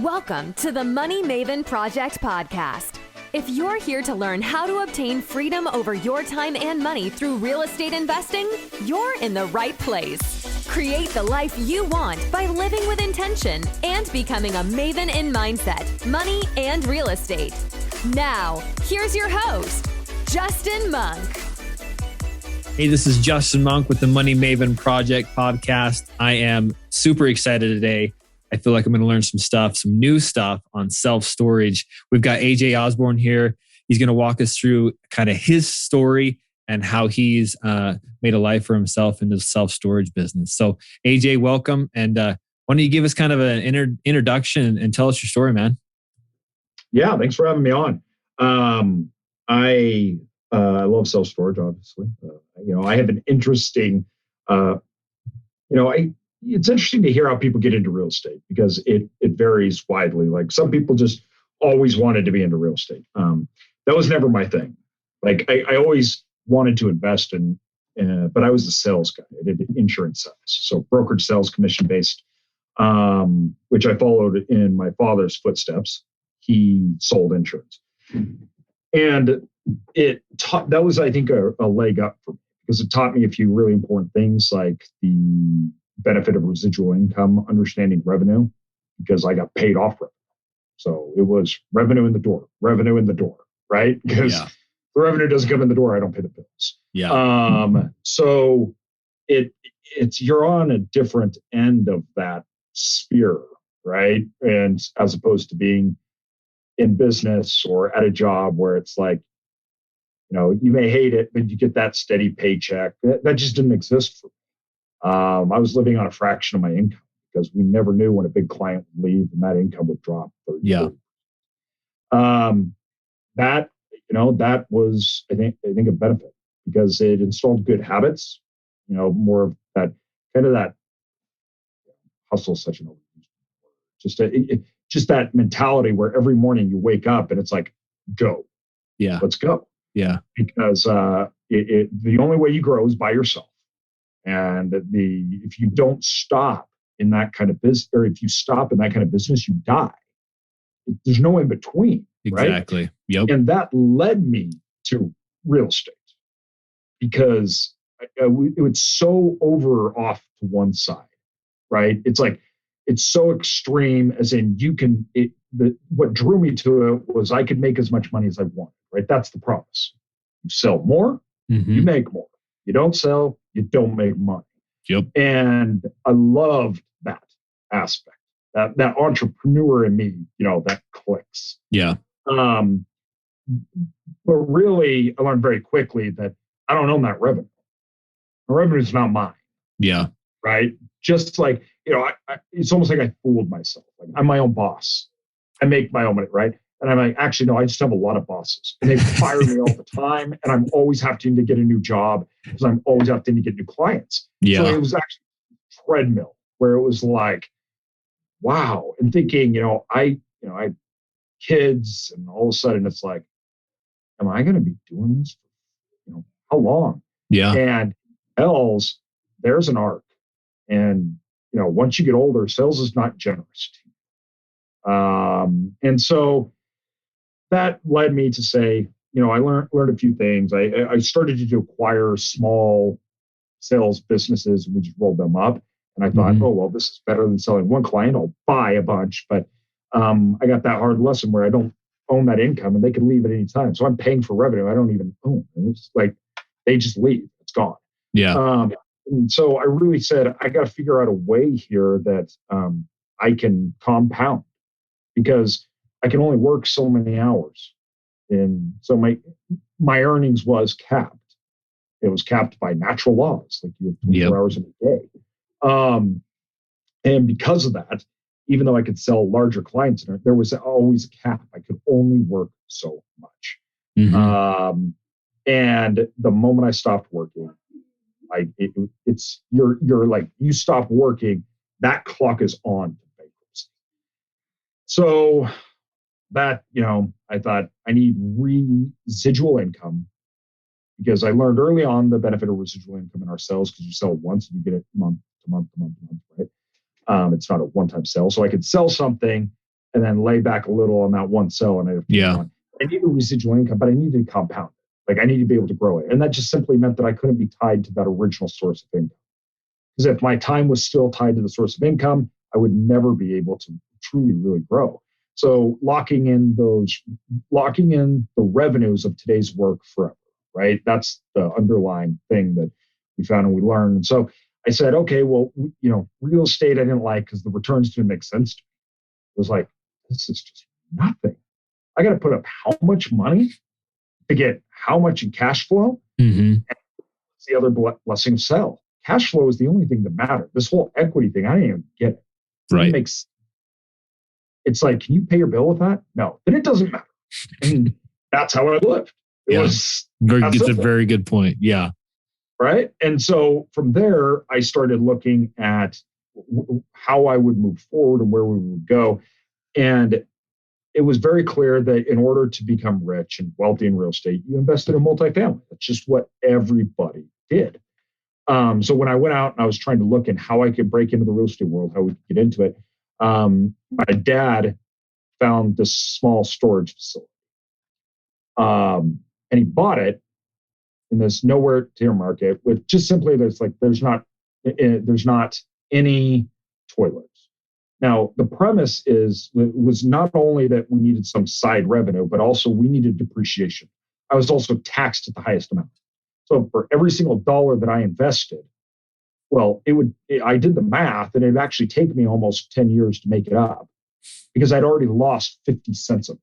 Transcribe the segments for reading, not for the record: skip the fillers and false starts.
Welcome to the Money Maven Project podcast. If you're here to learn how to obtain freedom over your time and money through real estate investing, you're in the right place. Create the life you want by living with intention and becoming a Maven in mindset, money, and real estate. Now, here's your host, Justin Monk. Hey, this is Justin Monk with the Money Maven Project podcast. I am super excited today. I feel like I'm going to learn some new stuff on self-storage. We've got AJ Osbourne here. He's going to walk us through kind of his story and how he's made a life for himself in the self-storage business. So AJ, welcome. And why don't you give us kind of an introduction and tell us your story, man? Yeah, thanks for having me on. I love self-storage, obviously. I have an interesting, it's interesting to hear how people get into real estate because it varies widely. Like some people just always wanted to be into real estate. That was never my thing. Like I always wanted to invest in, but I was a sales guy. I did insurance sales, so brokerage sales, commission based, which I followed in my father's footsteps. He sold insurance, and that was, I think, a leg up for me because it taught me a few really important things, like the benefit of residual income, understanding revenue, because I got paid off revenue. So it was revenue in the door, right? Because the revenue doesn't come in the door, I don't pay the bills. Yeah. So it's you're on a different end of that sphere, right? And as opposed to being in business or at a job where it's like, you may hate it, but you get that steady paycheck. That just didn't exist for me. I was living on a fraction of my income because we never knew when a big client would leave and that income would drop 30%. Yeah. That was, I think a benefit because it installed good habits, more of that kind of that hustle, such an overused word. Just that mentality where every morning you wake up and it's like, go. Yeah. Let's go. Yeah. Because the only way you grow is by yourself. And if you don't stop in that kind of business, or if you stop in that kind of business, you die. There's no in between. Exactly. Right? Yep. And that led me to real estate because it was so over off to one side, right? It's like, it's so extreme as in what drew me to it was I could make as much money as I wanted, right? That's the promise. You sell more, you make more. You don't sell, you don't make money. Yep. And I loved that aspect, that entrepreneur in me, that clicks. Yeah. But really, I learned very quickly that I don't own that revenue. The revenue is not mine. Yeah. Right. Just like, it's almost like I fooled myself. Like I'm my own boss. I make my own money. Right. And I'm like, actually, no, I just have a lot of bosses and they fire me all the time. And I'm always having to get a new job because I'm always having to get new clients. Yeah. So it was actually a treadmill where it was like, wow. And thinking, I had kids and all of a sudden it's like, am I going to be doing this for, how long? Yeah. And there's an arc. And, once you get older, sales is not generous to you. And so that led me to say, I learned a few things. I started to acquire small sales businesses and we just rolled them up. And I thought, this is better than selling one client. I'll buy a bunch. But I got that hard lesson where I don't own that income and they can leave at any time. So I'm paying for revenue I don't even own. And it's like, they just leave. It's gone. Yeah. And so I really said, I got to figure out a way here that I can compound because I can only work so many hours. And so my earnings was capped. It was capped by natural laws, like you have 24 hours in a day. And because of that, even though I could sell larger clients, there was always a cap. I could only work so much. And the moment I stopped working, you're like, you stop working, that clock is on to bankruptcy. So that, I thought I need residual income because I learned early on the benefit of residual income in our sales because you sell once and you get it month to month to month to month, right? It's not a one-time sale. So I could sell something and then lay back a little on that one sell. And I needed residual income, but I needed to compound it. Like I needed to be able to grow it. And that just simply meant that I couldn't be tied to that original source of income. Because if my time was still tied to the source of income, I would never be able to truly, really grow. So locking in the revenues of today's work forever, right? That's the underlying thing that we found and we learned. And so I said, okay, well, real estate I didn't like because the returns didn't make sense to me. It was like, this is just nothing. I got to put up how much money to get how much in cash flow? Mm-hmm. And it's the other blessing of sell. Cash flow is the only thing that mattered. This whole equity thing, I didn't even get it. Right. It's like, can you pay your bill with that? No, then it doesn't matter. And that's how I lived. It's a very good point. Yeah. Right. And so from there, I started looking at how I would move forward and where we would go. And it was very clear that in order to become rich and wealthy in real estate, you invested in multifamily. That's just what everybody did. So when I went out and I was trying to look at how I could break into the real estate world, how we could get into it, my dad found this small storage facility. And he bought it in this nowhere near market with just simply there's not any toilets. Now, the premise was not only that we needed some side revenue, but also we needed depreciation. I was also taxed at the highest amount. So for every single dollar that I invested, I did the math and it'd actually take me almost 10 years to make it up because I'd already lost 50 cents of it.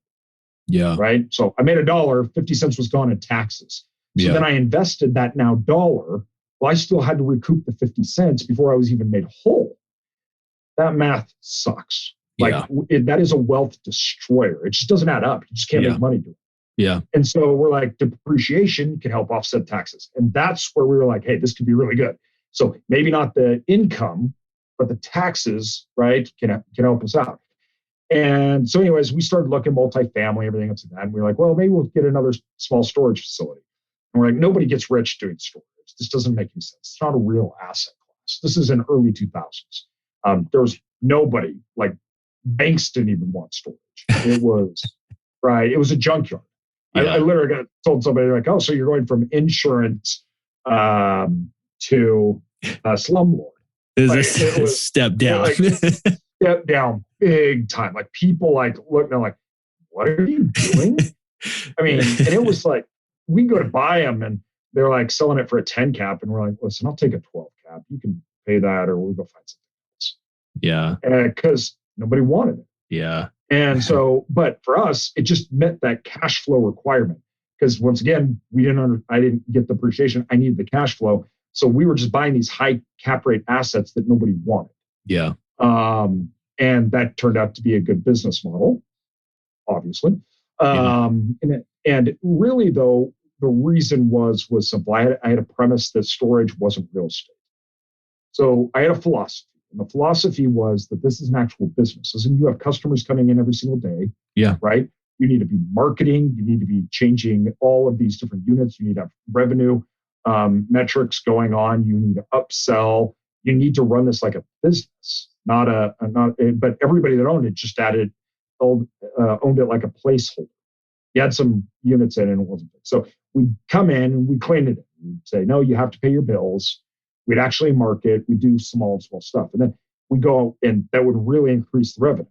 Yeah. Right. So I made $1, 50 cents was gone in taxes. So then I invested that now $1. Well, I still had to recoup the 50 cents before I was even made whole. That math sucks. That is a wealth destroyer. It just doesn't add up. You just can't make money do it. Yeah. And so we're like, depreciation can help offset taxes. And that's where we were like, hey, this could be really good. So maybe not the income, but the taxes, right, can help us out. And so anyways, we started looking multifamily, everything else like that. And we were like, well, maybe we'll get another small storage facility. And we're like, nobody gets rich doing storage. This doesn't make any sense. It's not a real asset class. This is in early 2000s. There was nobody, like banks didn't even want storage. It was, right, it was a junkyard. Yeah. I literally told somebody like, oh, so you're going from insurance to slumlord. It was step down. Step down big time. Like people look, they're like, what are you doing? I mean, and it was like, we go to buy them and they're like selling it for a 10 cap. And we're like, listen, I'll take a 12 cap. You can pay that or we'll go find something else. Yeah. Because nobody wanted it. Yeah. And so, but for us, it just met that cash flow requirement. Because once again, I didn't get the depreciation. I needed the cash flow. So we were just buying these high cap rate assets that nobody wanted. Yeah. And that turned out to be a good business model, obviously. And really, though, the reason was simple. I had a premise that storage wasn't real estate. So I had a philosophy. And the philosophy was that this is an actual business. As in, you have customers coming in every single day. Yeah. Right? You need to be marketing. You need to be changing all of these different units. You need to have revenue metrics going on. You need to upsell. You need to run this like a business, but everybody that owned it just owned it like a placeholder. You had some units in and it wasn't big. So we'd come in and we cleaned it in. We'd say, no, you have to pay your bills. We'd actually market. We'd do small stuff. And then we go and that would really increase the revenue.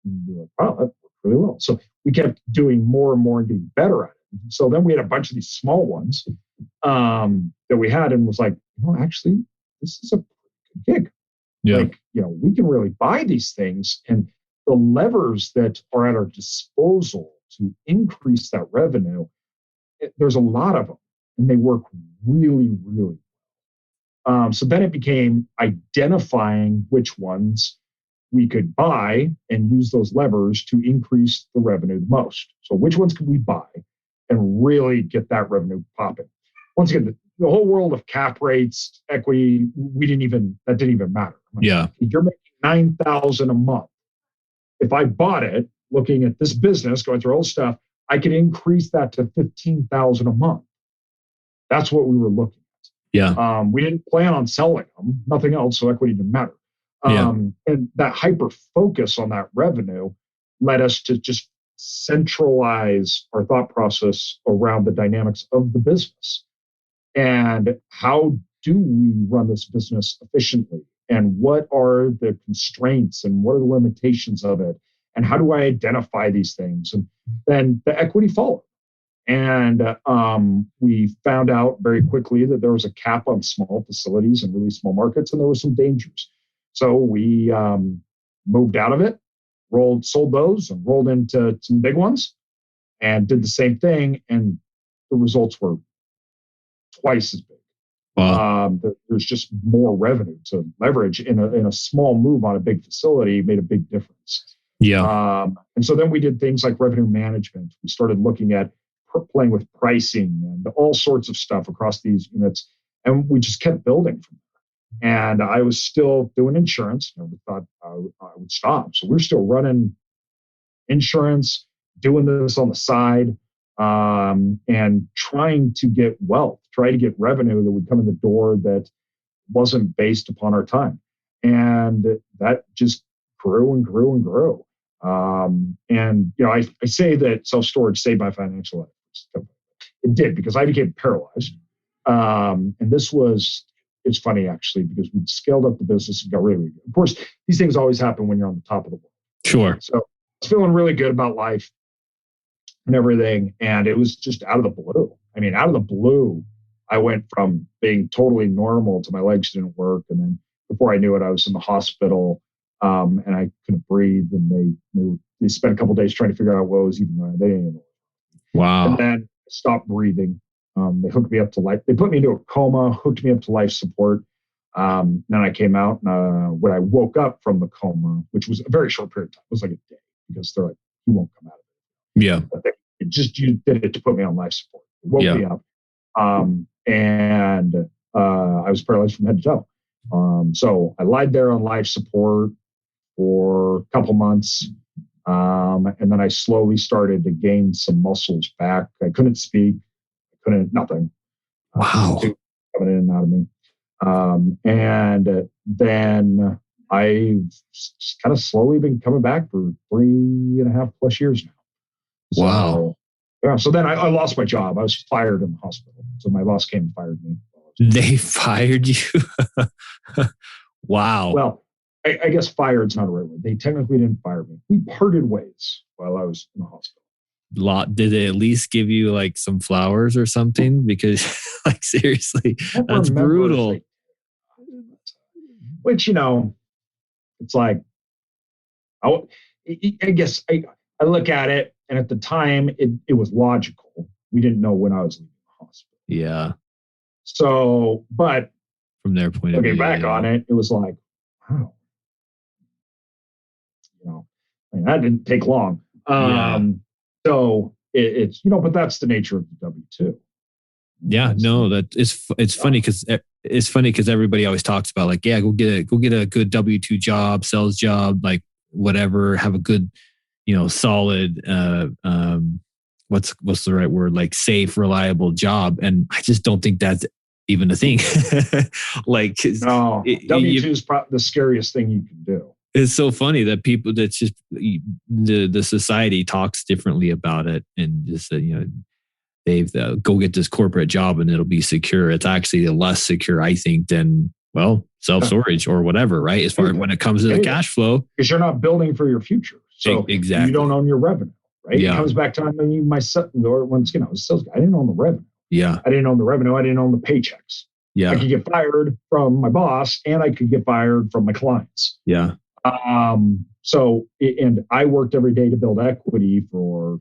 And we were like, wow, that worked really well. So we kept doing more and more and getting better at it. So then we had a bunch of these small ones that we had and was like, actually, this is a good gig. Yeah. Like, we can really buy these things and the levers that are at our disposal to increase that revenue, there's a lot of them and they work really, really well. So then it became identifying which ones we could buy and use those levers to increase the revenue the most. So which ones could we buy and really get that revenue popping? Once again, the whole world of cap rates, equity, that didn't even matter. Yeah. You're making $9,000 a month. If I bought it, looking at this business, going through all the stuff, I could increase that to $15,000 a month. That's what we were looking at. Yeah. We didn't plan on selling them, nothing else, so equity didn't matter. And that hyper focus on that revenue led us to just centralize our thought process around the dynamics of the business. And how do we run this business efficiently? And what are the constraints and what are the limitations of it? And how do I identify these things? And then the equity followed. And we found out very quickly that there was a cap on small facilities and really small markets, and there were some dangers. So we moved out of it, sold those, and rolled into some big ones, and did the same thing. And the results were twice as big. Wow. There's just more revenue to leverage in a small move on a big facility made a big difference. Yeah. And so then we did things like revenue management. We started looking at playing with pricing and all sorts of stuff across these units. And we just kept building from there. And I was still doing insurance. Never thought I would stop. So we're still running insurance, doing this on the side, and trying to get wealth, try to get revenue that would come in the door that wasn't based upon our time. And that just grew and grew and grew. And I say that self-storage saved my financial life. It did, because I became paralyzed. And it's funny actually, because we scaled up the business and got really good. Of course, these things always happen when you're on the top of the world. Sure. So I was feeling really good about life and everything. And it was just out of the blue. I mean, out of the blue, I went from being totally normal to my legs didn't work. And then before I knew it, I was in the hospital, and I couldn't breathe. And they spent a couple of days trying to figure out what was even going on. They didn't know. Wow. And then I stopped breathing. They hooked me up to life. They put me into a coma, hooked me up to life support. Then I came out, and when I woke up from the coma, which was a very short period of time, it was like a day, because they're like, you won't come out of it. Yeah. But you did it to put me on life support. It woke me up. And I was paralyzed from head to toe. So I lied there on life support for a couple months. And then I slowly started to gain some muscles back. I couldn't speak. Nothing. Wow. Coming in and out of me. And then I've just kind of slowly been coming back for 3.5+ years now. Wow. Yeah. So then I lost my job. I was fired in the hospital. So my boss came and fired me. They fired you? Wow. Well, I guess fired's not a right word. They technically didn't fire me. We parted ways while I was in the hospital. Did they at least give you like some flowers or something? Because like seriously, that's brutal. Which, it's like, I guess I look at it, and at the time it was logical. We didn't know when I was leaving the hospital. Yeah. So, but from their point of view, looking back on it, it was like, wow. That didn't take long. So it's, but that's the nature of the W-2. Yeah, no, it's funny because everybody always talks about like, yeah, go get a good W-2 job, sales job, like whatever, have a good, solid, what's the right word? Like safe, reliable job. And I just don't think that's even a thing. Like, no, W-2 is the scariest thing you can do. It's so funny that people, that's just the society talks differently about it, and just they've go get this corporate job and it'll be secure. It's actually less secure, I think, than self-storage or whatever, right? As far as when it comes to the cash flow, because you're not building for your future, so exactly, you don't own your revenue, right? Yeah. It comes back to myself. Once again, I was a sales guy. I didn't own the revenue. Yeah, I didn't own the revenue. I didn't own the paychecks. Yeah, I could get fired from my boss, and I could get fired from my clients. Yeah. So, and I worked every day to build equity for,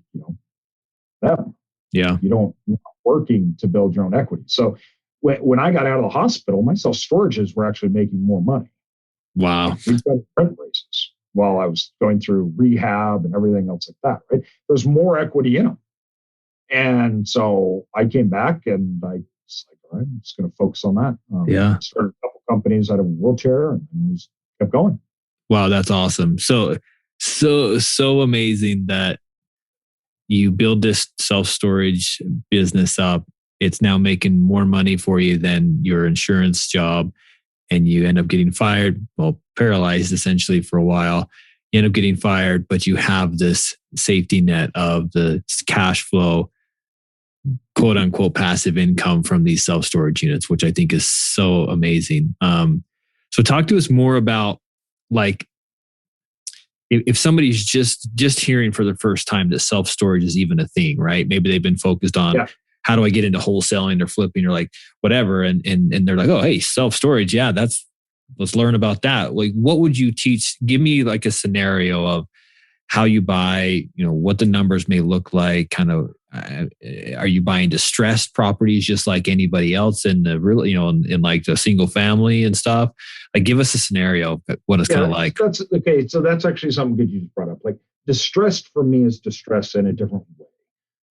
them. Yeah. You're not working to build your own equity. So when I got out of the hospital, my self-storages were actually making more money. Wow. We've done rent raises while I was going through rehab and everything else like that, right? There's more equity in them. And so I came back and I was like, all right, I'm just going to focus on that. Started a couple companies out of a wheelchair and just kept going. Wow, that's awesome. So amazing that you build this self-storage business up. It's now making more money for you than your insurance job, and you end up getting fired, paralyzed essentially for a while. you end up getting fired, but you have this safety net of the cash flow, quote unquote, passive income from these self-storage units, which I think is so amazing. So talk to us more about, like, if somebody's just hearing for the first time that self-storage is even a thing, right? Maybe they've been focused on how do I get into wholesaling or flipping or like whatever. And they're like, oh, hey, self-storage. Yeah, let's learn about that. Like, what would you teach? Give me like a scenario of how you buy, what the numbers may look like, kind of, are you buying distressed properties just like anybody else in the real, in like the single family and stuff? Like, give us a scenario of what it's kind of like. That's okay. So that's actually something good you just brought up. Like, distressed for me is distressed in a different way.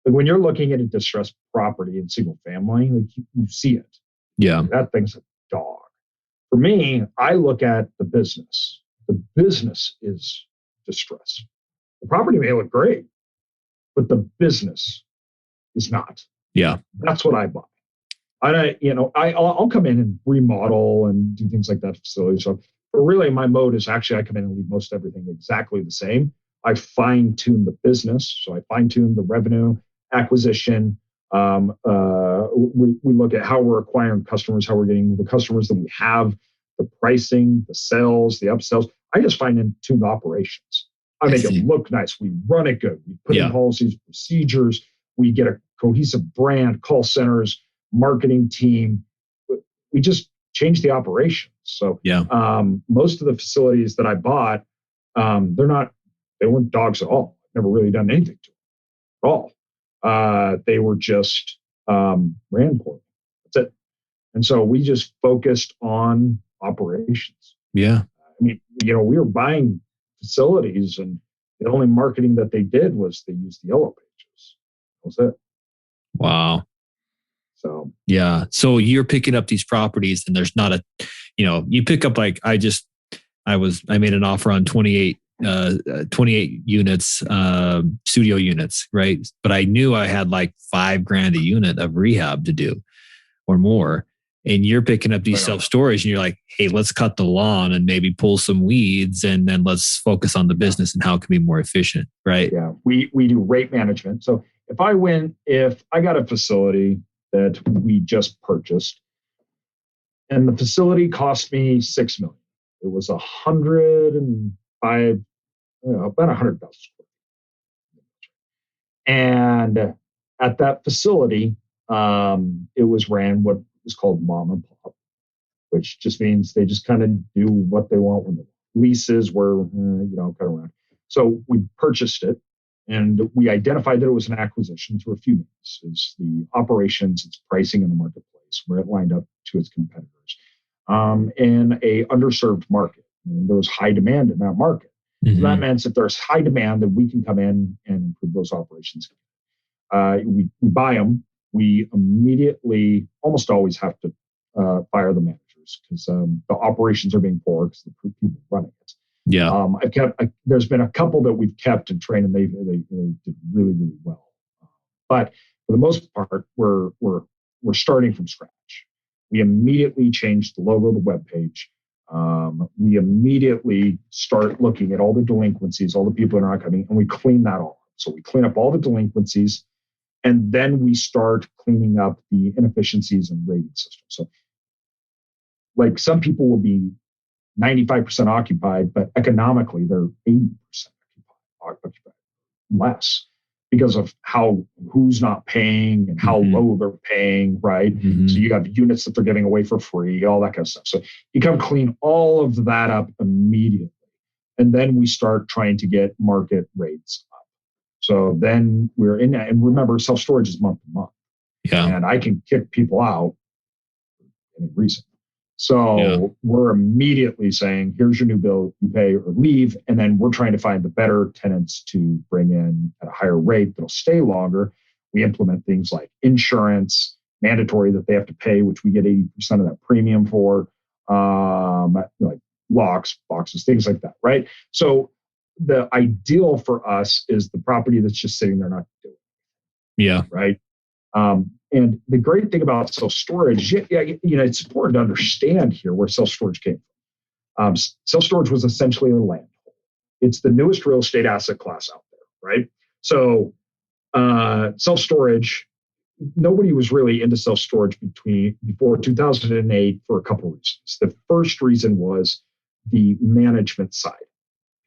Like, when you're looking at a distressed property in single family, like you see it. Yeah. That thing's a dog. For me, I look at the business. The business is distressed. The property may look great, but the business is not. Yeah. That's what I buy. I'll come in and remodel and do things like that facility. So, but really my mode is actually I come in and leave most everything exactly the same. I fine tune the business. So I fine tune the revenue, acquisition. We look at how we're acquiring customers, how we're getting the customers that we have, the pricing, the sales, the upsells. I just fine tune the operations. I make it look nice. We run it good. We put in policies, procedures. We get a cohesive brand, call centers, marketing team. We just change the operations. So most of the facilities that I bought, they weren't dogs at all. I've never really done anything to them at all. They were just ran poorly. That's it. And so we just focused on operations. Yeah. I mean, we were buying facilities and the only marketing that they did was they used the yellow pages. That was it. Wow. So, yeah. So you're picking up these properties and there's not you pick up like, I made an offer on 28 units, studio units, right? But I knew I had like $5,000 a unit of rehab to do or more. And you're picking up these self-storage and you're like, hey, let's cut the lawn and maybe pull some weeds and then let's focus on the business and how it can be more efficient, right? Yeah, we do rate management. So if I got a facility that we just purchased and the facility cost me $6 million, it was 105, about 100,000 square feet. And at that facility, it was ran what is called mom and pop, which just means they just kind of do what they want when the leases were, kind of around. So we purchased it and we identified that it was an acquisition through a few means. It's the operations, its pricing in the marketplace, where it lined up to its competitors, in a underserved market. I mean, there was high demand in that market. Mm-hmm. So that means if there's high demand, then we can come in and improve those operations. We buy them. We immediately, almost always have to fire the managers because the operations are being poor because the people running it. Yeah. There's been a couple that we've kept and trained, and they did really, really well. But for the most part, we're starting from scratch. We immediately changed the logo of the webpage. We immediately start looking at all the delinquencies, all the people that are not coming, and we clean that all up. So we clean up all the delinquencies. And then we start cleaning up the inefficiencies in rating systems. So, like, some people will be 95% occupied, but economically they're 80% occupied, less, because of who's not paying and how low they're paying, right? Mm-hmm. So you have units that they're giving away for free, all that kind of stuff. So you come clean all of that up immediately. And then we start trying to get market rates up. So then we're in that. And remember, self-storage is month to month. Yeah. And I can kick people out for any reason. So we're immediately saying, here's your new bill, you pay or leave. And then we're trying to find the better tenants to bring in at a higher rate that'll stay longer. We implement things like insurance, mandatory that they have to pay, which we get 80% of that premium for, like locks, boxes, things like that, right? So the ideal for us is the property that's just sitting there not doing it. Yeah. Right. And the great thing about self-storage, it's important to understand here where self-storage came from. Self-storage was essentially a land hole. It's the newest real estate asset class out there, right? So self-storage, nobody was really into self-storage before 2008 for a couple of reasons. The first reason was the management side.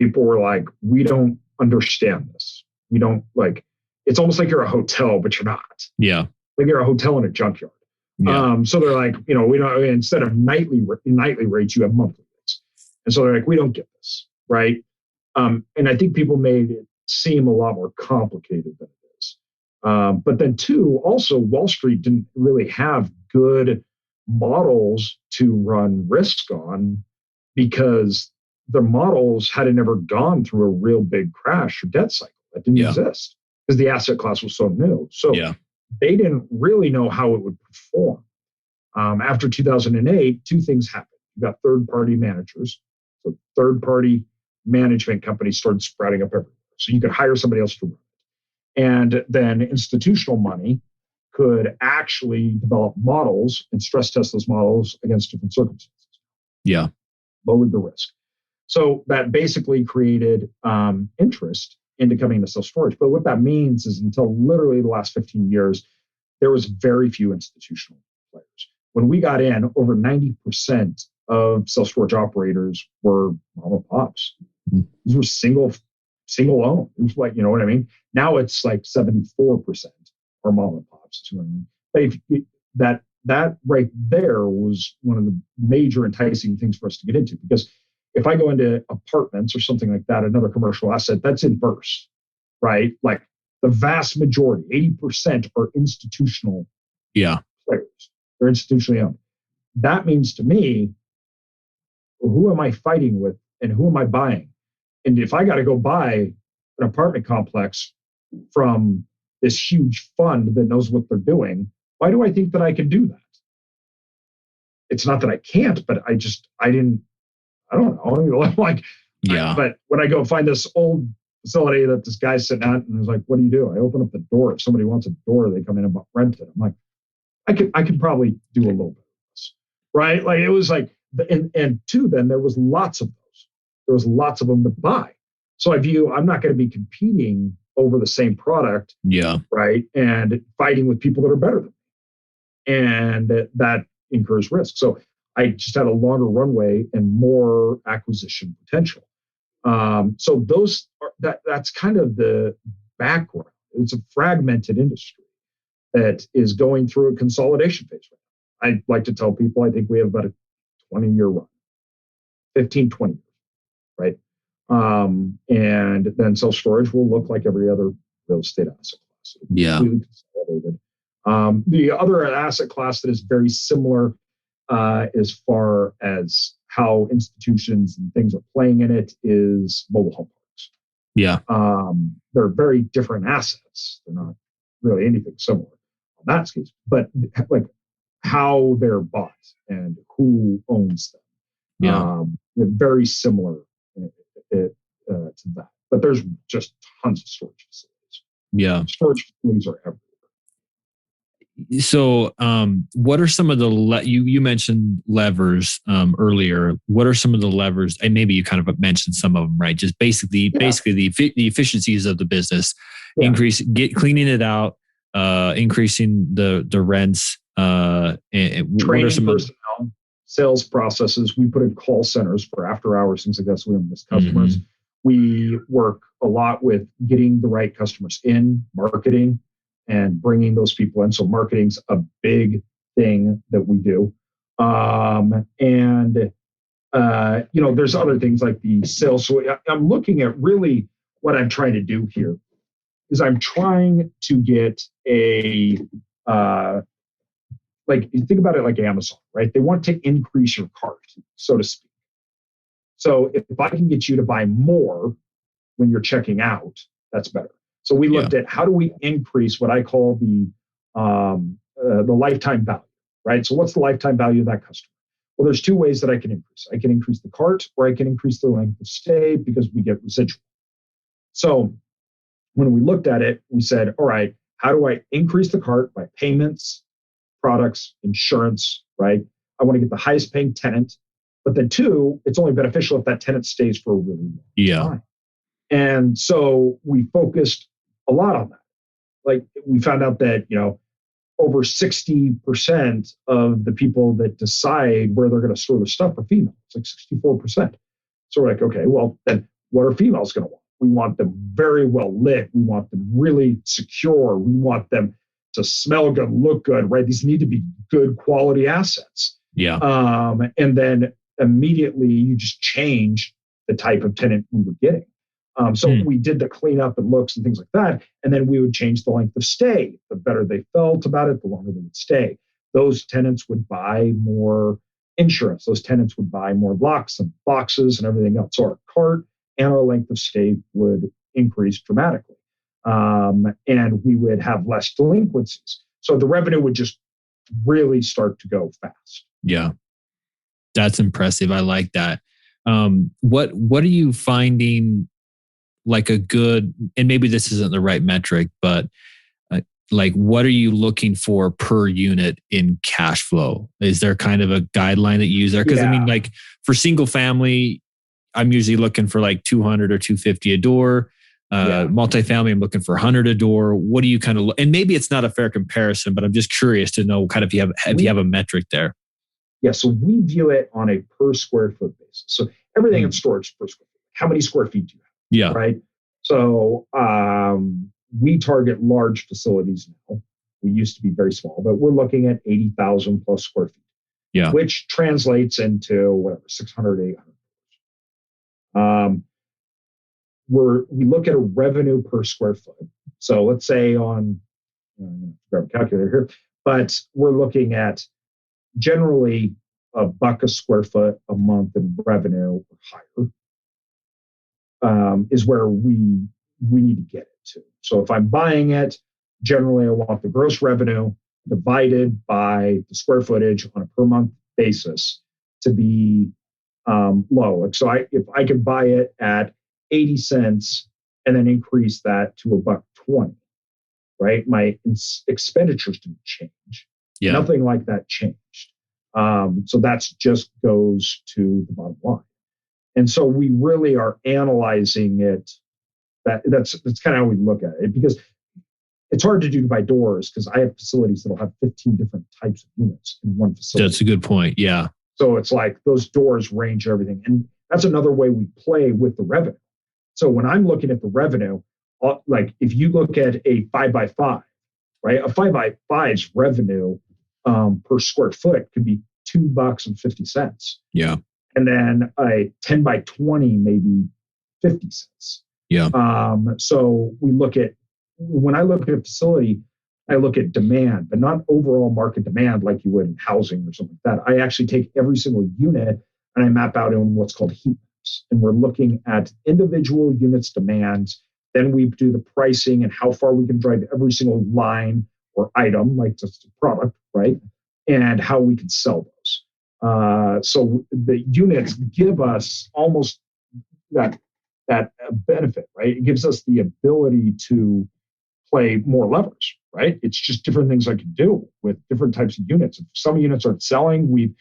People were like, we don't understand this. We don't it's almost like you're a hotel, but you're not. Yeah. Like you're a hotel in a junkyard. Yeah. So they're like, we don't, instead of nightly rates, you have monthly rates. And so they're like, we don't get this, right? And I think people made it seem a lot more complicated than it is. But then two, also Wall Street didn't really have good models to run risk on because the models hadn't never gone through a real big crash or debt cycle. That didn't exist because the asset class was so new. So they didn't really know how it would perform. After 2008, two things happened. You got third-party managers. So third-party management companies started spreading up everywhere. So you could hire somebody else to run it. And then institutional money could actually develop models and stress test those models against different circumstances. Yeah. Lowered the risk. So that basically created interest into coming to self-storage. But what that means is until literally the last 15 years, there was very few institutional players. When we got in, over 90% of self-storage operators were mom and pops. These were single owned. It was like, you know what I mean? Now it's like 74% are mom and pops. But that right there was one of the major enticing things for us to get into, because if I go into apartments or something like that, another commercial asset, that's inverse, right? Like the vast majority, 80% are institutional players. They're institutionally owned. That means to me, who am I fighting with and who am I buying? And if I got to go buy an apartment complex from this huge fund that knows what they're doing, why do I think that I can do that? It's not that I can't, but I don't know. Like, but when I go find this old facility that this guy's sitting at, and he's like, "What do you do?" I open up the door. If somebody wants a door, they come in and rent it. I'm like, I could probably do a little bit of this, right? Like it was like, and two, then there was lots of those. There was lots of them to buy. So I'm not going to be competing over the same product, right? And fighting with people that are better than me, and that incurs risk. So I just had a longer runway and more acquisition potential. So that's kind of the background. It's a fragmented industry that is going through a consolidation phase right now. I like to tell people, I think we have about a 20-year run, 15, 20 years, right? And then self-storage will look like every other real estate asset class. Completely consolidated. The other asset class that is very similar as far as how institutions and things are playing in it is mobile home parks. Yeah. They're very different assets. They're not really anything similar on that case, but like how they're bought and who owns them. They're very similar to that. But there's just tons of storage facilities. Yeah. Storage facilities are everywhere. So, what are some of the you mentioned levers earlier? What are some of the levers? And maybe you kind of mentioned some of them, right? Just basically the efficiencies of the business, cleaning it out, increasing the rents, and training personnel, sales processes. We put in call centers for after hours, things like that, so we don't miss customers. We work a lot with getting the right customers in, marketing, and bringing those people in. So marketing's a big thing that we do. There's other things like the sales. So I'm looking at really what I'm trying to do here is I'm trying to get you think about it like Amazon, right? They want to increase your cart, so to speak. So if I can get you to buy more when you're checking out, that's better. So we looked at how do we increase what I call the lifetime value, right? So what's the lifetime value of that customer? Well, there's two ways that I can increase. I can increase the cart, or I can increase the length of stay because we get residual. So when we looked at it, we said, all right, how do I increase the cart by payments, products, insurance, right? I want to get the highest paying tenant. But then two, it's only beneficial if that tenant stays for a really long time. And so we focused a lot on that. Like we found out that, over 60% of the people that decide where they're going to store their stuff are female. It's like 64%. So we're like, okay, well, then what are females going to want? We want them very well lit. We want them really secure. We want them to smell good, look good, right? These need to be good quality assets. Yeah. And then immediately you just change the type of tenant we were getting. So we did the cleanup and looks and things like that. And then we would change the length of stay. The better they felt about it, the longer they would stay. Those tenants would buy more insurance. Those tenants would buy more blocks and boxes and everything else. So our cart and our length of stay would increase dramatically. And we would have less delinquencies. So the revenue would just really start to go fast. Yeah. That's impressive. I like that. What are you finding like a good, and maybe this isn't the right metric, but like what are you looking for per unit in cash flow? Is there kind of a guideline that you use there? Because I mean, like for single family, I'm usually looking for like 200 or 250 a door. Multifamily, I'm looking for 100 a door. What do you kind of, and maybe it's not a fair comparison, but I'm just curious to know kind of if you have a metric there. Yeah, so we view it on a per square foot basis. So everything in storage per square foot. How many square feet do you have? Yeah. Right. So we target large facilities now. We used to be very small, but we're looking at 80,000 plus square feet. Yeah. Which translates into whatever, 600, 800. We look at a revenue per square foot. So let's say I'm going to grab a calculator here, but we're looking at generally $1 a square foot a month in revenue or higher. Is where we need to get it to. So if I'm buying it, generally I want the gross revenue divided by the square footage on a per month basis to be low. So if I could buy it at 80 cents and then increase that to $1.20, right? My expenditures didn't change. Yeah. Nothing like that changed. So that's just goes to the bottom line. And so we really are analyzing it. That's kind of how we look at it, because it's hard to do by doors, because I have facilities that'll have 15 different types of units in one facility. That's a good point. Yeah. So it's like those doors range everything. And that's another way we play with the revenue. So when I'm looking at the revenue, like if you look at a 5x5, right? A 5x5's revenue per square foot could be $2.50. Yeah. And then a 10 by 20, maybe 50 cents. Yeah. So when I look at a facility, I look at demand, but not overall market demand like you would in housing or something like that. I actually take every single unit and I map out in what's called heat maps. And we're looking at individual units' demands. Then we do the pricing and how far we can drive every single line or item, like just a product, right? And how we can sell those. So the units give us almost that benefit, right? It gives us the ability to play more levers, right? It's just different things I can do with different types of units. If some units aren't selling, we've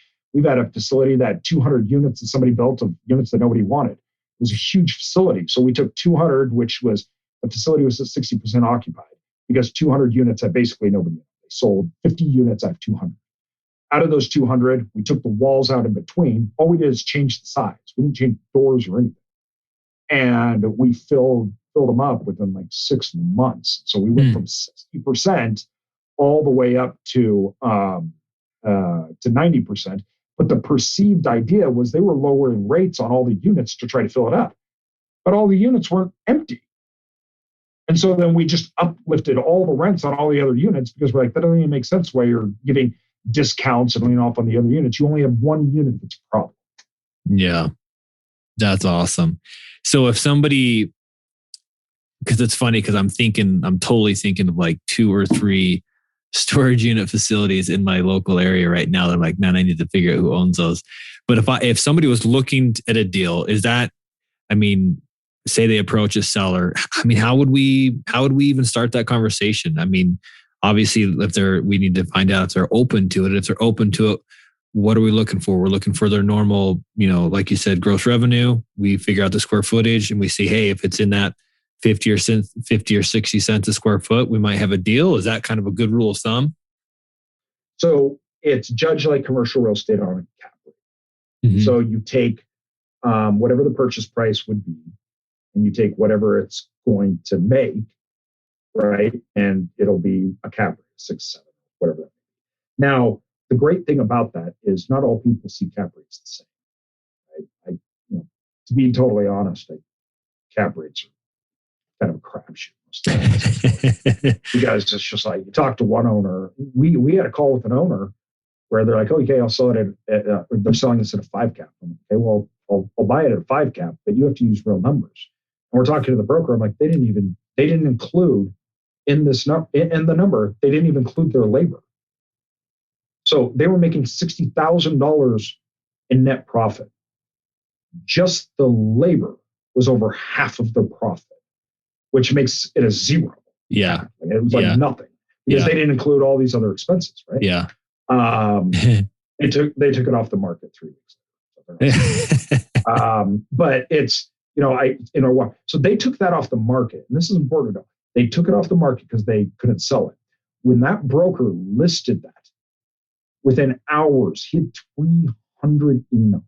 had a facility that had 200 units that somebody built of units that nobody wanted. It was a huge facility. So we took 200, which was, the facility was at 60% occupied, because 200 units had basically nobody. They sold 50 units out of 200. Out of those 200, we took the walls out in between. All we did is change the size. We didn't change doors or anything. And we filled them up within like 6 months. So we went from 60% all the way up to 90%. But the perceived idea was they were lowering rates on all the units to try to fill it up. But all the units weren't empty. And so then we just uplifted all the rents on all the other units, because we're like, that doesn't even make sense why you're giving discounts and laying off on the other units. You only have one unit that's a problem. Yeah. That's awesome. So if somebody, because it's funny, because I'm totally thinking of like 2 or 3 storage unit facilities in my local area right now. I'm like, man, I need to figure out who owns those. But if somebody was looking at a deal, say they approach a seller, how would we even start that conversation? Obviously we need to find out if they're open to it. If they're open to it, what are we looking for? We're looking for their normal, like you said, gross revenue. We figure out the square footage and we see, hey, if it's in that 50 or 60 cents a square foot, we might have a deal. Is that kind of a good rule of thumb? So it's judged like commercial real estate on a cap rate. Mm-hmm. So you take whatever the purchase price would be, and you take whatever it's going to make, right? And it'll be a cap rate, 6, 7, whatever that may be. Now, the great thing about that is not all people see cap rates the same. Right? To be totally honest, cap rates are kind of a crapshoot. Because it's just like you talk to one owner. We had a call with an owner where they're like, okay, I'll sell it at they're selling this at a 5 cap. I'm like, okay, well, I'll buy it at a 5 cap, but you have to use real numbers. And we're talking to the broker. I'm like, they didn't include in the number, they didn't even include their labor. So they were making $60,000 in net profit. Just the labor was over half of their profit, which makes it a zero. Yeah. It was like nothing because they didn't include all these other expenses, right? Yeah. They took it off the market 3 weeks later. But it's, so they took that off the market. And this is important to know. They took it off the market because they couldn't sell it. When that broker listed that, within hours, he had 300 emails.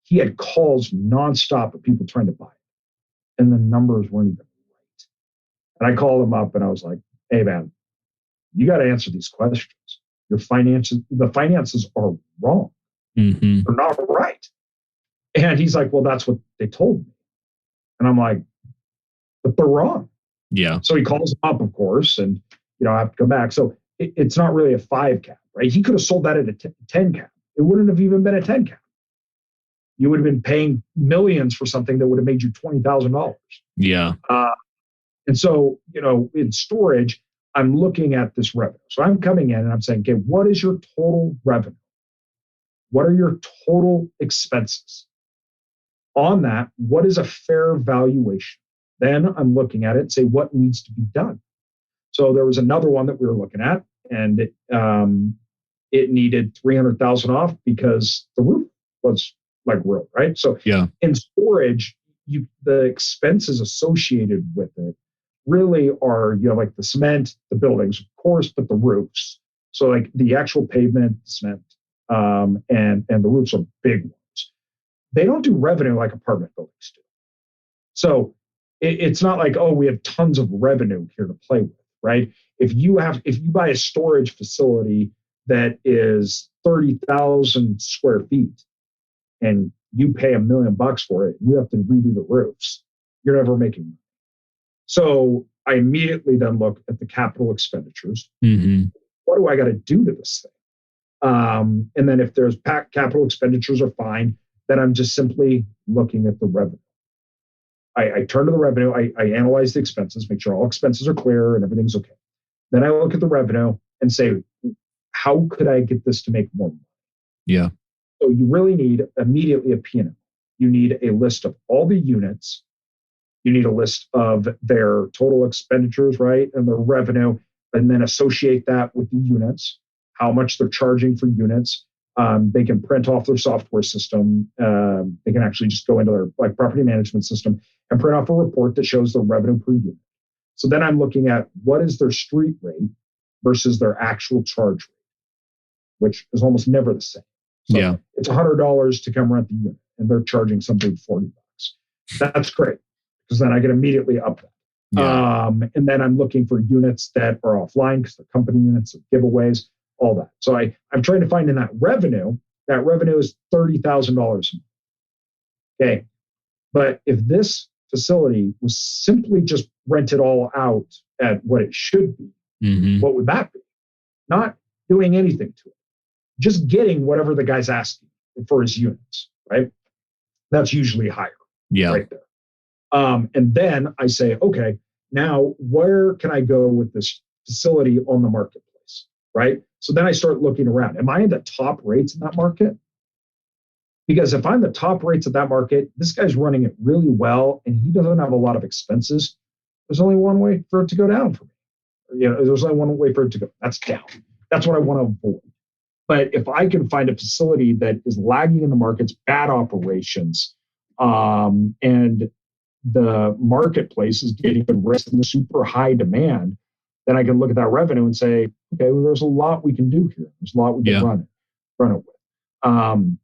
He had calls nonstop of people trying to buy it. And the numbers weren't even right. And I called him up and I was like, hey, man, you got to answer these questions. The finances are wrong. Mm-hmm. They're not right. And he's like, well, that's what they told me. And I'm like, but they're wrong. Yeah. So he calls them up, of course, and I have to come back. So it's not really a 5 cap, right? He could have sold that at a 10 cap. It wouldn't have even been a 10 cap. You would have been paying millions for something that would have made you $20,000. Yeah. And so, in storage, I'm looking at this revenue. So I'm coming in and I'm saying, okay, what is your total revenue? What are your total expenses? On that, what is a fair valuation? Then I'm looking at it and say, what needs to be done? So there was another one that we were looking at, and it needed $300,000 off because the roof was like ruined, right? So in storage, the expenses associated with it really are, like the cement, the buildings, of course, but the roofs. So like the actual pavement, the cement, and the roofs are big ones. They don't do revenue like apartment buildings do. So it's not like, oh, we have tons of revenue here to play with, right? If you buy a storage facility that is 30,000 square feet and you pay $1 million for it, you have to redo the roofs, you're never making money. So I immediately then look at the capital expenditures. Mm-hmm. What do I got to do to this thing? And then if there's capital expenditures are fine, then I'm just simply looking at the revenue. I turn to the revenue. I analyze the expenses, make sure all expenses are clear and everything's okay. Then I look at the revenue and say, how could I get this to make more money? Yeah. So you really need immediately a P&L. You need a list of all the units. You need a list of their total expenditures, right? And their revenue, and then associate that with the units, how much they're charging for units. They can print off their software system. They can actually just go into their property management system and print off a report that shows the revenue per unit. So then I'm looking at what is their street rate versus their actual charge rate, which is almost never the same. So it's $100 to come rent the unit, and they're charging something $40. That's great, because then I can immediately up that. Yeah. And then I'm looking for units that are offline because they're company units, giveaways, all that. So I'm trying to find in that revenue is $30,000 a month. Okay. But if this facility was simply just rented all out at what it should be, mm-hmm. what would that be? Not doing anything to it. Just getting whatever the guy's asking for his units, right? That's usually higher. Yeah. Right there. And then I say, okay, now where can I go with this facility on the marketplace, right? So then I start looking around. Am I in the top rates in that market? Because if I'm the top rates of that market, this guy's running it really well and he doesn't have a lot of expenses. There's only one way for it to go down for me. There's only one way for it to go. That's down. That's what I want to avoid. But if I can find a facility that is lagging in the markets, bad operations, and the marketplace is getting good risk and the super high demand, then I can look at that revenue and say, okay, well, there's a lot we can do here. There's a lot we can run it with.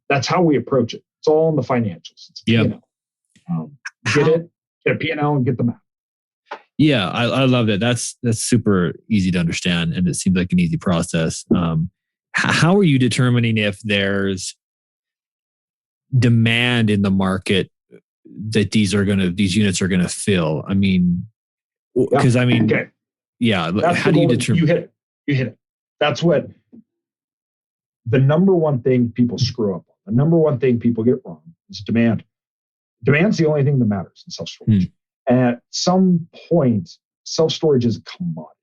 That's how we approach it. It's all in the financials. It's P&L. Get a P&L and get the map. Yeah, I love it. That's super easy to understand, and it seems like an easy process. How are you determining if there's demand in the market that these units are gonna fill? I mean, because how do you determine? You hit it. That's what the number one thing people screw up on. The number one thing people get wrong is demand. Demand's the only thing that matters in self-storage. At some point, self-storage is a commodity.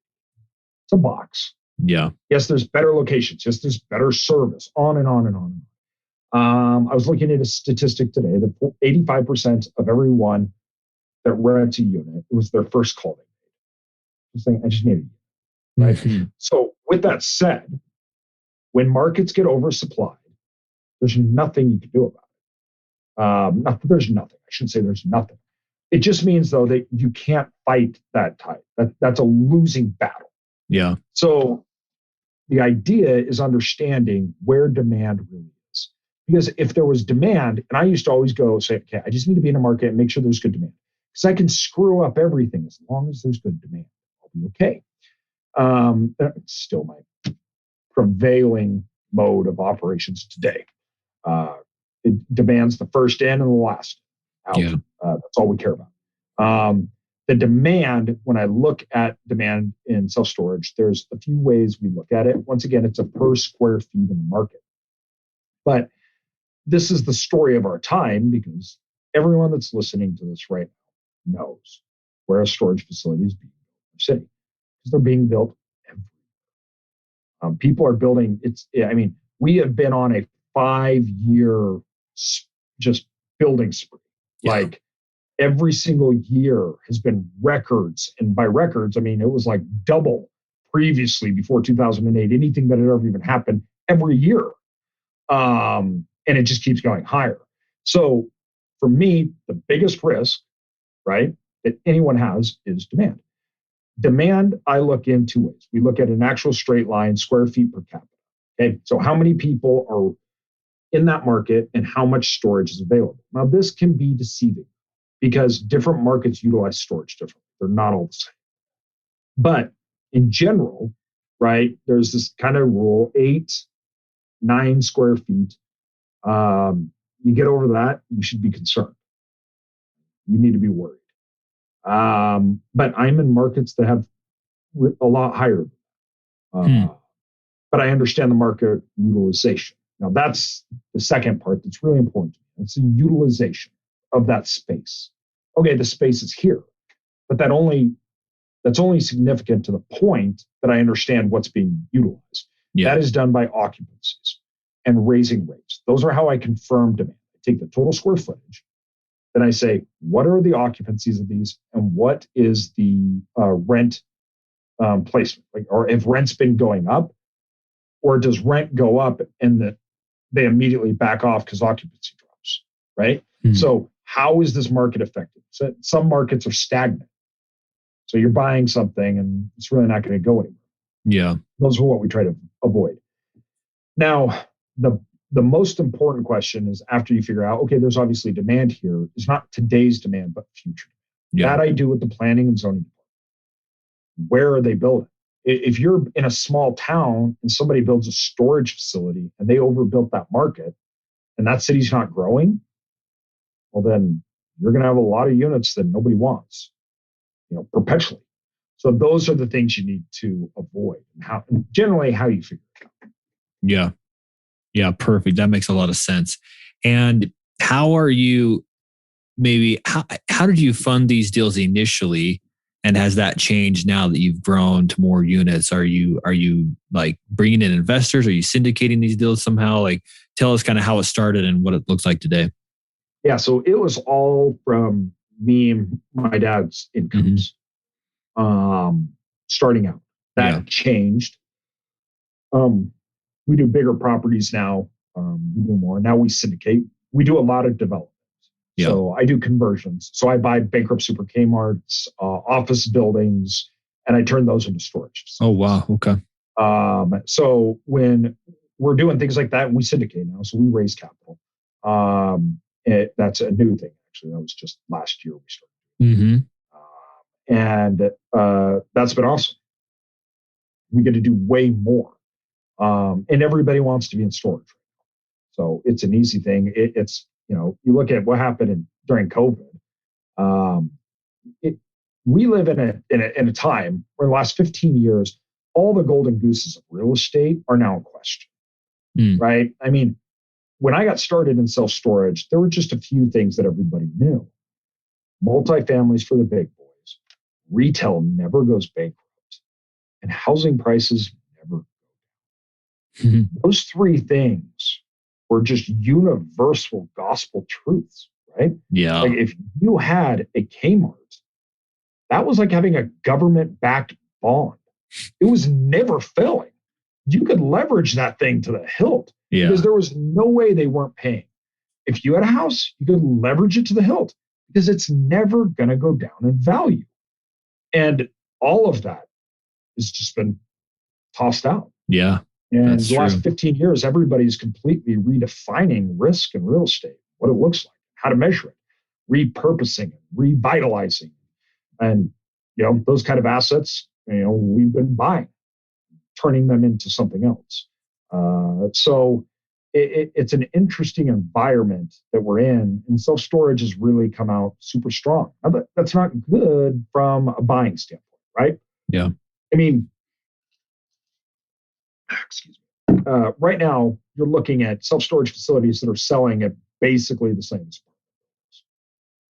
It's a box. Yeah. Yes, there's better locations. Yes, there's better service. On and on and on. I was looking at a statistic today that 85% of everyone that rents a unit, it was their first call they made. Just saying, I just need a unit. Right. Mm-hmm. So with that said, when markets get oversupplied, there's nothing you can do about it. There's nothing. I shouldn't say there's nothing. It just means, though, that you can't fight that tide. That's a losing battle. Yeah. So the idea is understanding where demand really is. Because if there was demand, and I used to always say, okay, I just need to be in a market and make sure there's good demand. Because I can screw up everything as long as there's good demand. I'll be okay. It's still my prevailing mode of operations today. It demands the first in and the last out. Yeah. That's all we care about. The demand, when I look at demand in self-storage, there's a few ways we look at it. Once again, it's a per square feet in the market. But this is the story of our time because everyone that's listening to this right now knows where a storage facility is being built in the city. Because they're being built everywhere. People are building, we have been on a 5-year just building spree. Yeah. Like every single year has been records. And by records, I mean, it was like double previously before 2008, anything that had ever even happened every year. And it just keeps going higher. So for me, the biggest risk, right, that anyone has is demand. Demand, I look in two ways. We look at an actual straight line, square feet per capita. Okay, so how many people are in that market and how much storage is available? Now, this can be deceiving because different markets utilize storage differently. They're not all the same. But in general, right, there's this kind of rule, 8-9 square feet. You get over that, you should be concerned. You need to be worried. But I'm in markets that have a lot higher. But I understand the market utilization. Now, that's the second part that's really important. It's the utilization of that space. Okay, the space is here, but that's only significant to the point that I understand what's being utilized. Yeah. That is done by occupancies and raising rates. Those are how I confirm demand. I take the total square footage, then I say, what are the occupancies of these and what is the rent placement? Or if rent's been going up, or does rent go up and they immediately back off because occupancy drops, right? Mm-hmm. So how is this market affected? So some markets are stagnant. So you're buying something and it's really not going to go anywhere. Yeah. Those are what we try to avoid. Now, the most important question is after you figure out, okay, there's obviously demand here. It's not today's demand, but future demand. Yeah. That I do with the planning and zoning department. Where are they building? If you're in a small town and somebody builds a storage facility and they overbuilt that market and that city's not growing, well, then you're going to have a lot of units that nobody wants, perpetually. So those are the things you need to avoid and generally how you figure it out. Yeah. Yeah, perfect. That makes a lot of sense. And how are you how did you fund these deals initially? And has that changed now that you've grown to more units? Are you like bringing in investors? Are you syndicating these deals somehow? Like tell us kind of how it started and what it looks like today. Yeah, so it was all from me and my dad's incomes. Mm-hmm. Starting out. That changed. we do bigger properties now. We do more. Now we syndicate. We do a lot of development. Yeah. So I do conversions. So I buy bankrupt Super Kmarts, office buildings, and I turn those into storage. Oh, wow. Okay. So when we're doing things like that, we syndicate now. So we raise capital. That's a new thing, actually. That was just last year we started. And that's been awesome. We get to do way more. And everybody wants to be in storage. So it's an easy thing. It's, you look at what happened during COVID. We live in a time where in the last 15 years, all the golden gooses of real estate are now in question, right? I mean, when I got started in self-storage, there were just a few things that everybody knew. Multifamilies for the big boys, retail never goes bankrupt, and housing prices never go down. Those three things were just universal gospel truths, right? Yeah. Like if you had a Kmart, that was like having a government-backed bond. It was never failing. You could leverage that thing to the hilt because there was no way they weren't paying. If you had a house, you could leverage it to the hilt because it's never going to go down in value. And all of that has just been tossed out. Yeah. And the last 15 years, everybody's completely redefining risk in real estate, what it looks like, how to measure it, repurposing it, revitalizing. And, those kind of assets, we've been buying, turning them into something else. So it's an interesting environment that we're in, and self-storage has really come out super strong. Now, that's not good from a buying standpoint, right? Yeah. I mean, excuse me. Right now, you're looking at self-storage facilities that are selling at basically the same as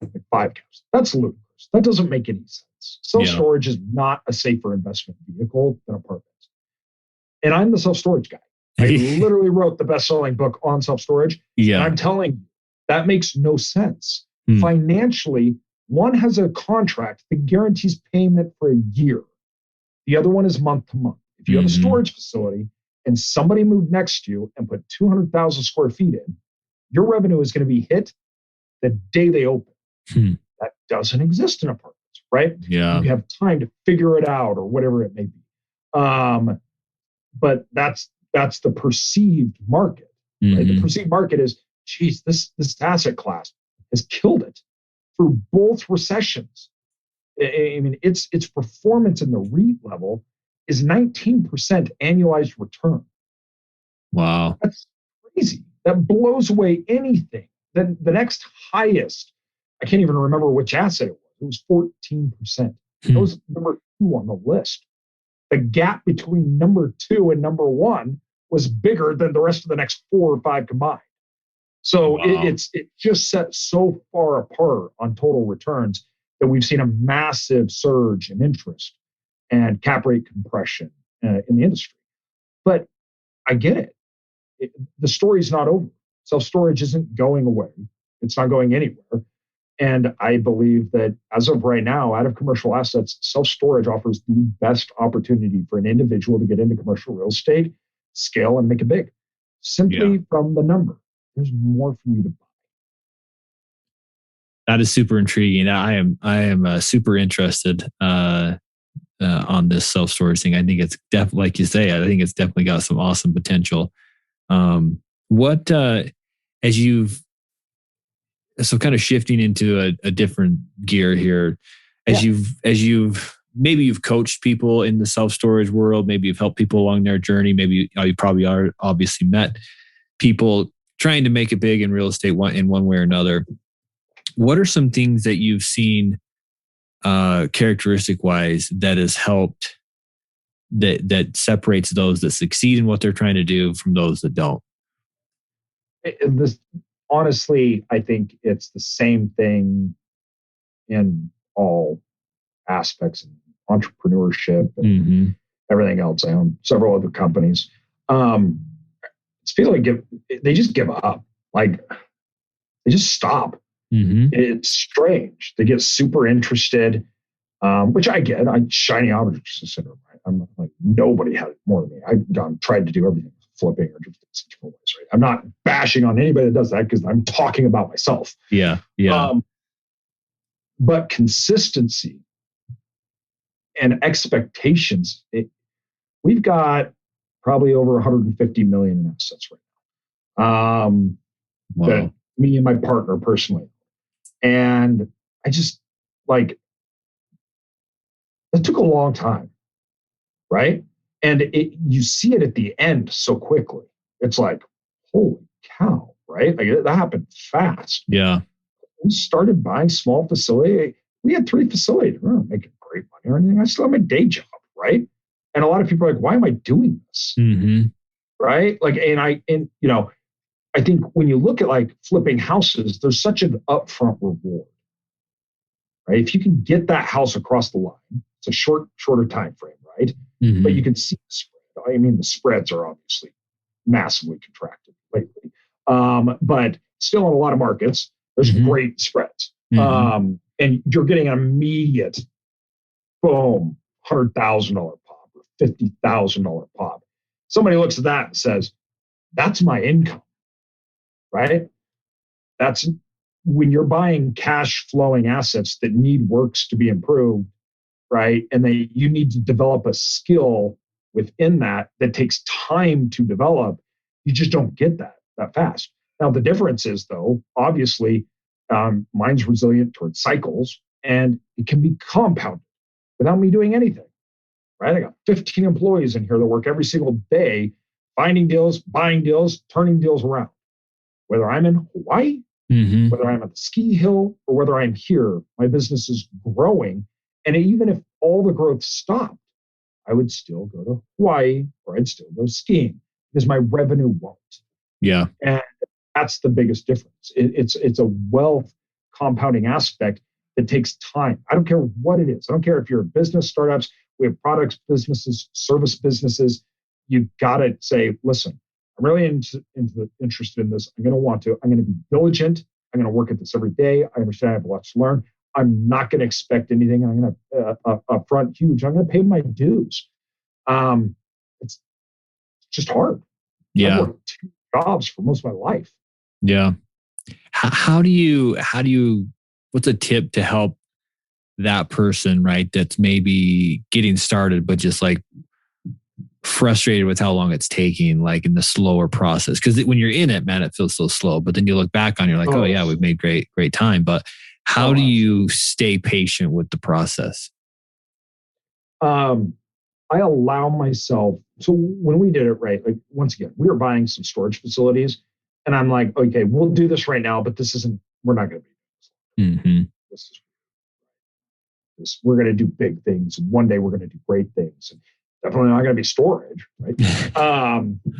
like 5 caps. That's ludicrous. That doesn't make any sense. Self-storage is not a safer investment vehicle than apartments. And I'm the self-storage guy. I literally wrote the best-selling book on self-storage. Yeah. And I'm telling you, that makes no sense. Financially, one has a contract that guarantees payment for a year. The other one is month to month. If you have a storage facility and somebody moved next to you and put 200,000 square feet in, your revenue is going to be hit the day they open. That doesn't exist in apartments, right? Yeah. You have time to figure it out or whatever it may be. But that's the perceived market. Right? The perceived market is, geez, this asset class has killed it through both recessions. I mean, its performance in the REIT level is 19% annualized return. Wow. That's crazy. That blows away anything. Then the next highest, I can't even remember which asset it was. It was 14%. That was number 2 on the list. The gap between number 2 and number 1 was bigger than the rest of the next 4 or 5 combined. So it just set so far apart on total returns that we've seen a massive surge in interest and cap rate compression in the industry. But I get it. The story's not over. Self-storage isn't going away. It's not going anywhere. And I believe that as of right now, out of commercial assets, self-storage offers the best opportunity for an individual to get into commercial real estate, scale, and make it big. Simply from the number. There's more for you to buy. That is super intriguing. I am super interested on this self-storage thing. I think it's definitely, like you say, I think it's definitely got some awesome potential. So kind of shifting into a different gear here, as you've maybe you've coached people in the self-storage world, maybe you've helped people along their journey, maybe you probably are obviously met people trying to make it big in real estate in one way or another. What are some things that you've seen characteristic wise that has helped that separates those that succeed in what they're trying to do from those that don't? Honestly, I think it's the same thing in all aspects of entrepreneurship and everything else. I own several other companies. It's people they just give up. Like they just stop. It's strange. They get super interested, which I get. Shiny object syndrome. Right? I'm like, nobody had it more than me. I've tried to do everything flipping or different things in different ways, right? I'm not bashing on anybody that does that because I'm talking about myself. Yeah. But consistency and expectations, we've got probably over 150 million in assets right now. Wow. That me and my partner personally. And I just like, it took a long time, right? And you see it at the end so quickly. It's like, holy cow, right? Like that happened fast. Yeah. We started buying small facility. We had 3 facilities. We weren't making great money or anything. I still have my day job, right? And a lot of people are like, why am I doing this? Mm-hmm. Right? Like, I think when you look at like flipping houses, there's such an upfront reward, right? If you can get that house across the line, it's a shorter time frame, right? Mm-hmm. But you can see the spread. I mean, the spreads are obviously massively contracted lately, but still in a lot of markets, there's great spreads, and you're getting an immediate, boom, $100,000 pop or $50,000 pop. Somebody looks at that and says, "That's my income." Right? That's when you're buying cash flowing assets that need works to be improved, right? And you need to develop a skill within that takes time to develop. You just don't get that fast. Now, the difference is, though, obviously, mine's resilient towards cycles and it can be compounded without me doing anything, right? I got 15 employees in here that work every single day, finding deals, buying deals, turning deals around. Whether I'm in Hawaii, whether I'm at the ski hill, or whether I'm here, my business is growing. And even if all the growth stopped, I would still go to Hawaii or I'd still go skiing because my revenue won't. Yeah. And that's the biggest difference. It's a wealth compounding aspect that takes time. I don't care what it is. I don't care if you're a business, startups, we have products, businesses, service businesses. You got to say, listen, I'm really interested in this. I'm going to be diligent. I'm going to work at this every day. I understand I have lots to learn. I'm not going to expect anything. I'm going to upfront huge. I'm going to pay my dues. It's just hard. Yeah. I've worked 2 jobs for most of my life. Yeah. How do you, what's a tip to help that person, right? That's maybe getting started, but just like frustrated with how long it's taking, like in the slower process. Because when you're in it, man, it feels so slow. But then you look back on it, you're like, oh yeah, we've made great time. But how do you stay patient with the process? I allow myself. So when we did it, right, like once again, we were buying some storage facilities, and I'm like, okay, we'll do this right now, but we're not going to be doing this. We're going to do big things. One day we're going to do great things. And definitely not going to be storage, right?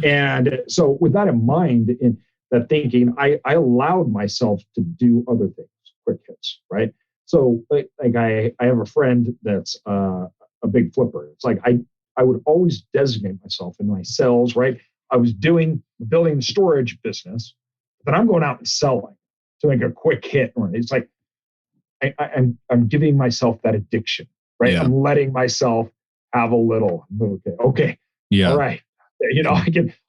And so with that in mind, in that thinking, I allowed myself to do other things, quick hits, right? So like I have a friend that's a big flipper. It's like I would always designate myself in my sales, right? I was building the storage business, but I'm going out and selling to make a quick hit. It's like I'm giving myself that addiction, right? Yeah. I'm letting myself have a little. Okay. Yeah. All right.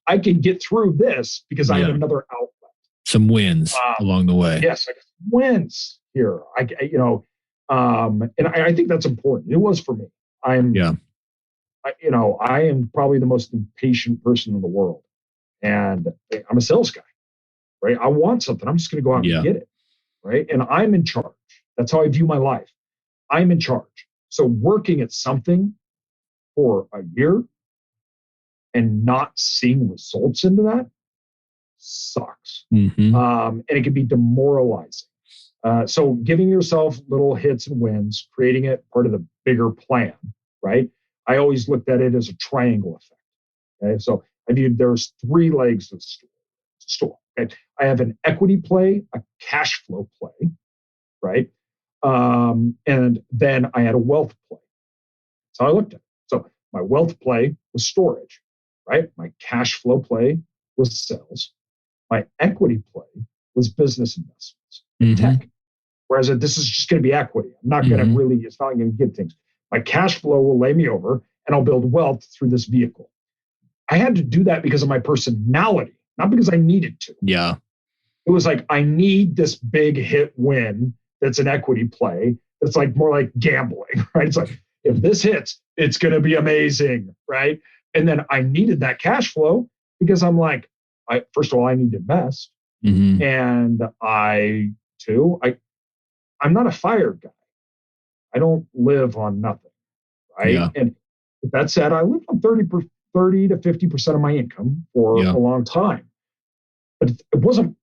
I can get through this because I have another outlet. Some wins along the way. Yes, I got wins here. And I think that's important. It was for me. I am probably the most impatient person in the world, and I'm a sales guy, right? I want something. I'm just going to go out and get it, right? And I'm in charge. That's how I view my life. I'm in charge. So working at something for a year and not seeing results into that sucks. And it can be demoralizing. So giving yourself little hits and wins, creating it part of the bigger plan, right? I always looked at it as a triangle effect. Okay, so I viewed there's 3 legs of the store. Okay? I have an equity play, a cash flow play, right? And then I had a wealth play. That's how I looked at it. So my wealth play was storage, right? My cash flow play was sales. My equity play was business investments, tech. Whereas this is just going to be equity. I'm not going to really, it's not going to get things. My cash flow will lay me over and I'll build wealth through this vehicle. I had to do that because of my personality, not because I needed to. Yeah. It was like, I need this big hit win that's an equity play. That's like more like gambling, right? It's like, if this hits, it's going to be amazing, right? And then I needed that cash flow because I'm like, first of all, I need to invest. Mm-hmm. And I'm not a fire guy. I don't live on nothing, right? Yeah. And with that said, I lived on 30 to 50% of my income for a long time. But I wasn't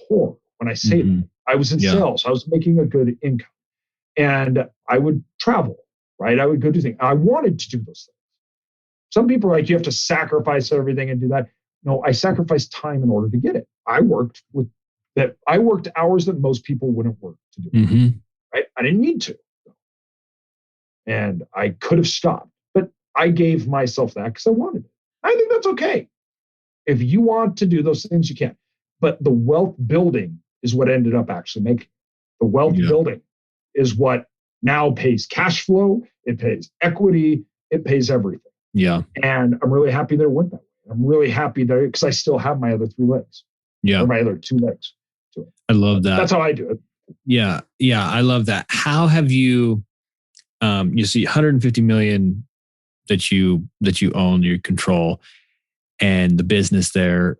poor when I say that. I was in sales. I was making a good income. And I would travel, right? I would go do things. I wanted to do those things. Some people are like, you have to sacrifice everything and do that. No, I sacrificed time in order to get it. I worked hours that most people wouldn't work to do it, right? I didn't need to. And I could have stopped, but I gave myself that because I wanted it. I think that's okay. If you want to do those things, you can. But the wealth building is what ended up actually making. The wealth building is what now pays cash flow, it pays equity, it pays everything. Yeah. And I'm really happy that it went that way. I'm really happy that because I still have my other 3 legs. Yeah. Or my other 2 legs to it. I love that. That's how I do it. Yeah. Yeah. I love that. How have you see 150 million that you own, you control, and the business there.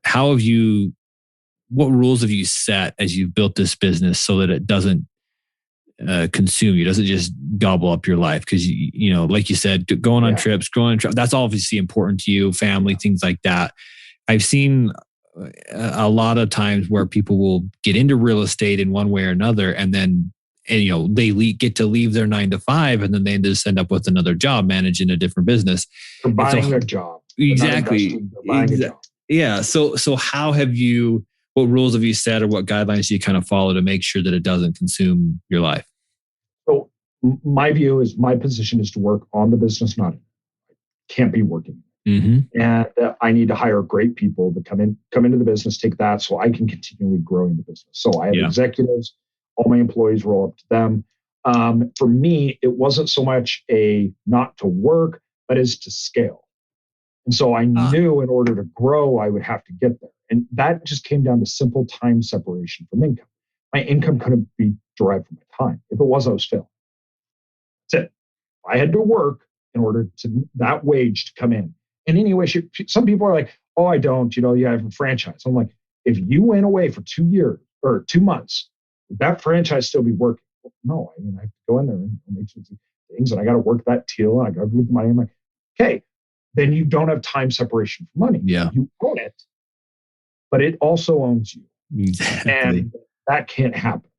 What rules have you set as you've built this business so that it doesn't consume you, doesn't just gobble up your life? Because you know, like you said, going on trips, that's obviously important to you, family, things like that. I've seen a lot of times where people will get into real estate in one way or another, and they get to leave their 9 to 5, and then they just end up with another job managing a different business. Or buying a job. Exactly. Buying a job. Yeah. So what rules have you set, or what guidelines do you kind of follow to make sure that it doesn't consume your life? So my view is, my position is to work on the business, not in. I can't be working. And I need to hire great people to come into the business, take that so I can continually grow in the business. So I have executives, all my employees roll up to them. For me, it wasn't so much a not to work, but is to scale. And so I knew in order to grow, I would have to get there. And that just came down to simple time separation from income. My income couldn't be derived from my time. If it was, I was failing. That's it. I had to work in order to that wage to come in. And anyway, some people are like, oh, I don't, you have a franchise. I'm like, if you went away for 2 years or 2 months, would that franchise still be working? Well, no, I have to go in there and make some things, and I got to work that till, and I got to get the money. I'm like, okay, then you don't have time separation for money. Yeah. You own it, but it also owns you. Exactly. And that can't happen.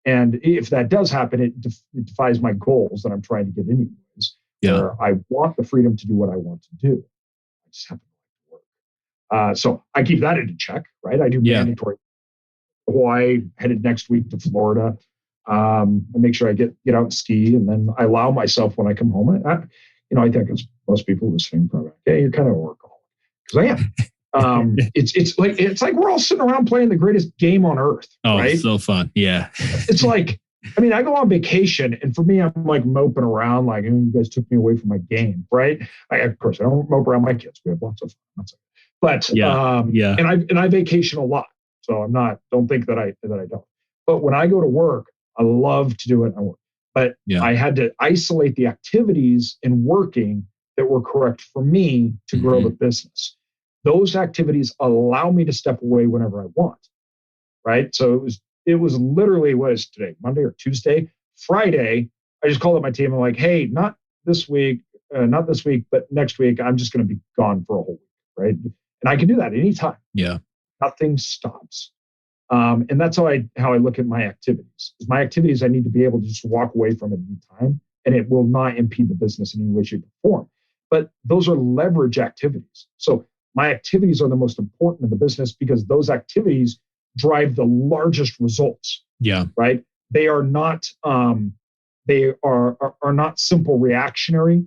And if that does happen, it defies my goals that I'm trying to get anyways. Yeah. Where I want the freedom to do what I want to do. I just have to work. So I keep that into check, right? I do mandatory. Hawaii, headed next week to Florida. I make sure I get out and ski, and then I allow myself when I come home. I think as most people listening probably, hey, you're kind of a workaholic, because I am. It's like we're all sitting around playing the greatest game on earth. Oh, right? It's so fun. Yeah. It's like, I go on vacation, and for me, I'm like moping around, like, you guys took me away from my game, right? Of course, I don't mope around my kids. We have lots of fun. But and I vacation a lot, so don't think that I don't. But when I go to work, I love to do it. But I had to isolate the activities in working that were correct for me to grow the business. Those activities allow me to step away whenever I want, right? So it was literally, what is today, Monday or Tuesday? Friday, I just called up my team. I'm like, hey, not this week, but next week, I'm just going to be gone for a whole week, right? And I can do that anytime. Yeah. Nothing stops. And that's how I look at my activities. My activities, I need to be able to just walk away from at any time, and it will not impede the business in any way, shape, or form. But those are leverage activities. So my activities are the most important in the business because those activities drive the largest results. Yeah. Right. They are not. They are not simple reactionary,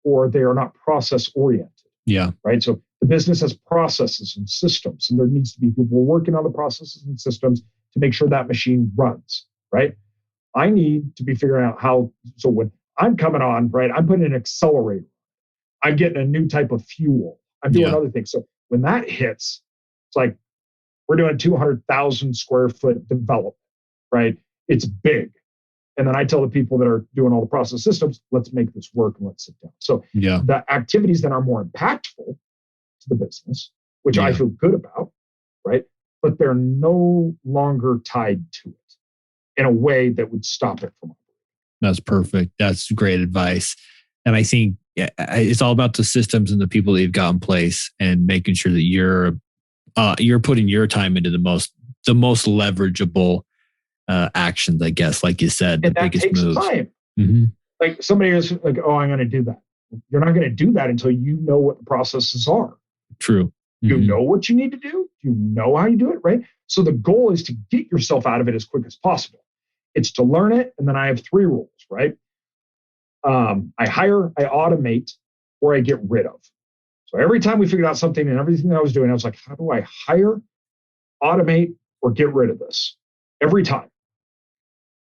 or they are not process oriented. Yeah. Right. So the business has processes and systems, and there needs to be people working on the processes and systems to make sure that machine runs. Right. I need to be figuring out how. So when I'm coming on, right, I'm putting an accelerator. I'm getting a new type of fuel. I'm doing other things. So when that hits, it's like we're doing 200,000 square foot development, right? It's big. And then I tell the people that are doing all the process systems, let's make this work and let's sit down. So the activities that are more impactful to the business, which I feel good about, right? But they're no longer tied to it in a way that would stop it from operating. That's perfect. That's great advice. And I think it's all about the systems and the people that you've got in place and making sure that you're putting your time into the most leverageable actions, I guess, like you said, and the biggest moves. Time. Mm-hmm. Like somebody is like, oh, I'm going to do that. You're not going to do that until you know what the processes are. True. Mm-hmm. You know what you need to do. You know how you do it, right? So the goal is to get yourself out of it as quick as possible. It's to learn it. And then I have 3 rules, right? I hire, I automate, or I get rid of. So every time we figured out something and everything that I was doing, I was like, how do I hire, automate, or get rid of this? Every time.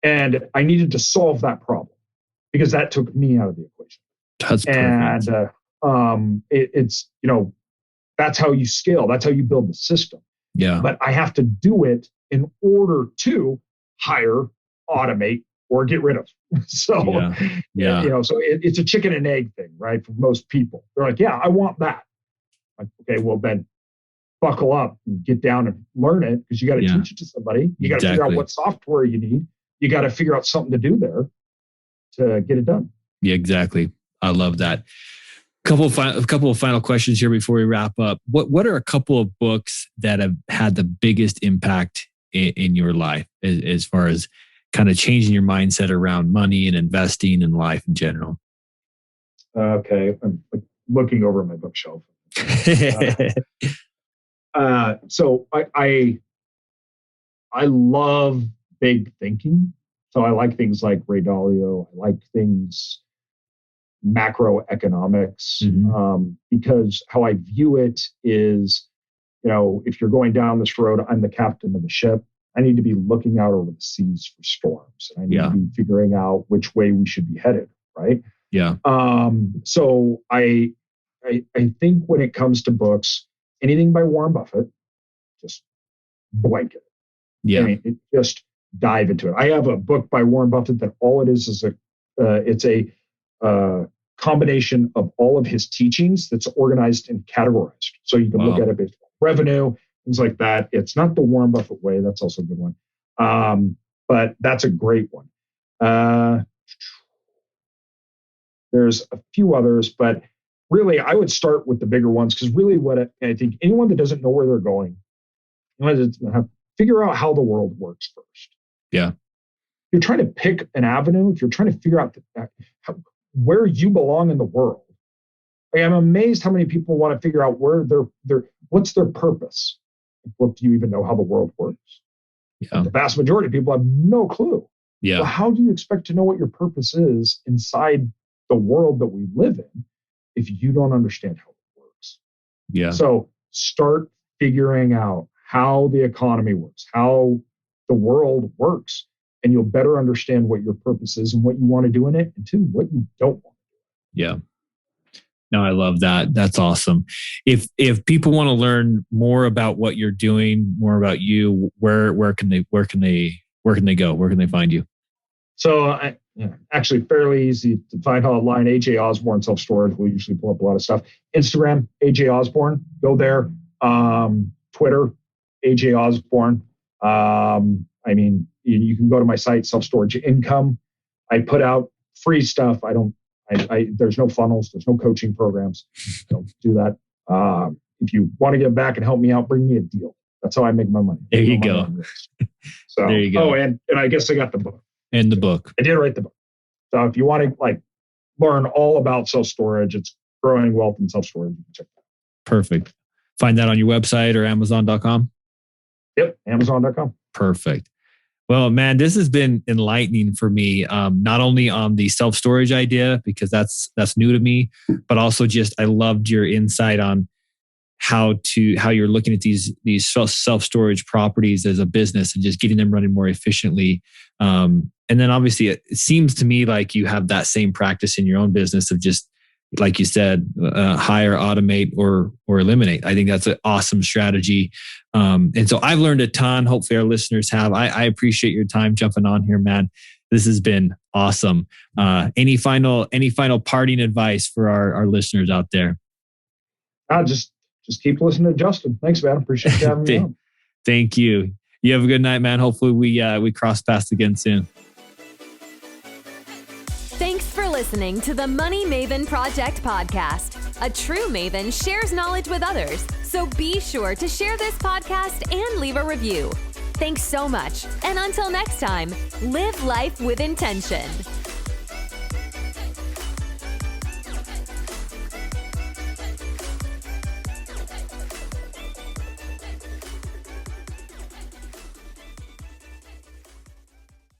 And I needed to solve that problem because that took me out of the equation. That's perfect. And it's, that's how you scale. That's how you build the system. Yeah. But I have to do it in order to hire, automate, or get rid of. So, so it's a chicken and egg thing, right? For most people, they're like, yeah, I want that. Like, okay, well then buckle up and get down and learn it because you got to teach it to somebody. You got to figure out what software you need. You got to figure out something to do there to get it done. Yeah, exactly. I love that. A couple of final questions here before we wrap up. What are a couple of books that have had the biggest impact in your life as far as kind of changing your mindset around money and investing and life in general? Okay. I'm looking over my bookshelf. So I love big thinking. So I like things like Ray Dalio. I like things macroeconomics, because how I view it is, if you're going down this road, I'm the captain of the ship. I need to be looking out over the seas for storms. And I need to be figuring out which way we should be headed, right? Yeah. So I think when it comes to books, anything by Warren Buffett, just blanket. Yeah. I mean, just dive into it. I have a book by Warren Buffett that all it is it's a combination of all of his teachings that's organized and categorized. So you can look at it based on revenue, things like that. It's not the Warren Buffett way. That's also a good one. But that's a great one. There's a few others, but really I would start with the bigger ones because really I think anyone that doesn't know where they're going, figure out how the world works first. Yeah. If you're trying to pick an avenue, if you're trying to figure out where you belong in the world, I'm amazed how many people want to figure out where what's their purpose. Well, do you even know how the world works? Yeah. The vast majority of people have no clue. Yeah. So how do you expect to know what your purpose is inside the world that we live in if you don't understand how it works? Yeah. So start figuring out how the economy works, how the world works, and you'll better understand what your purpose is and what you want to do in it, and 2, what you don't want to do. Yeah. No, I love that. That's awesome. If people want to learn more about what you're doing, more about you, where can they go? Where can they find you? So actually fairly easy to find online. AJ Osbourne Self-Storage. We usually pull up a lot of stuff. Instagram, AJ Osbourne. Go there. Twitter, AJ Osbourne. You can go to my site, Self-Storage Income. I put out free stuff. There's no funnels. There's no coaching programs. Don't do that. If you want to get back and help me out, bring me a deal. That's how I make my money. There you go. So there you go. Oh, and I guess I got the book. And the book. I did write the book. So if you want to learn all about self-storage, it's Growing Wealth in Self-Storage. You can check that out. Perfect. Find that on your website or Amazon.com? Yep, Amazon.com. Perfect. Well, man, this has been enlightening for me, not only on the self-storage idea, because that's new to me, but also just I loved your insight on how you're looking at these self-storage properties as a business and just getting them running more efficiently. And then obviously it seems to me like you have that same practice in your own business of just, like you said, hire, automate, or eliminate. I think that's an awesome strategy. And so I've learned a ton. Hopefully our listeners have. I appreciate your time jumping on here, man. This has been awesome. Any final parting advice for our listeners out there? Just keep listening to Justin. Thanks, man. Appreciate you having me on. Thank you. You have a good night, man. Hopefully we cross paths again soon. Thanks for listening to the Money Maven Project podcast. A true Maven shares knowledge with others, so be sure to share this podcast and leave a review. Thanks so much, and until next time, live life with intention.